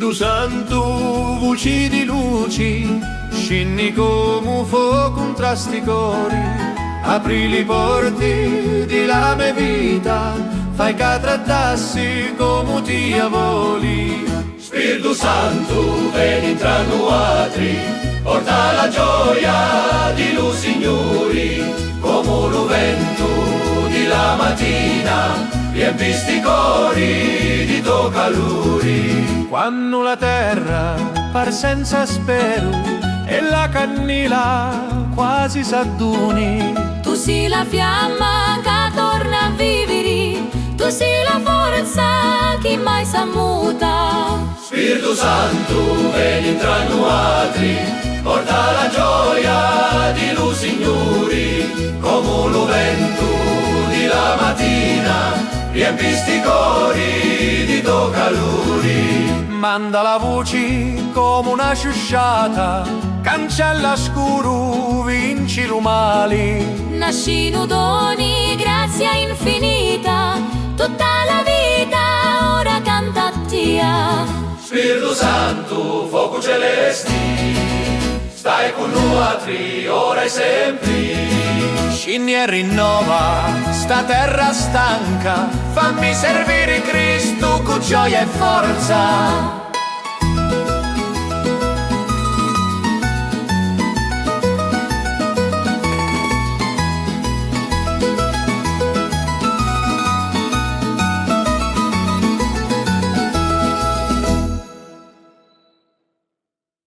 Spirito Santo, voci di luci, scendi come fuoco contrasti cori, apri le porte della mia vita, fai che trattassi come ti voli. Spirito Santo, vieni tra noi, porta la gioia di lui Signori, come lo vento di la mattina, riempisti i cori di tuo calore. Quando la terra par senza spero e la cannila quasi s'adduni, tu sei la fiamma che torna a vivere, tu sei la forza che mai s'ammuta. Spirito Santo, vieni tra noi, porta la gioia di lui Signori, come lo vento di la mattina, riempisti i cori di tuo calore. Manda la voce come una sciusciata, cancella scuro, vinci i mali. Nasci doni, grazia infinita, tutta la vita ora canta a Tia. Spirito Santo, fuoco celesti, stai con noi ora e sempre. Scendi e rinnova sta terra stanca, fammi servire Cristo con gioia e forza.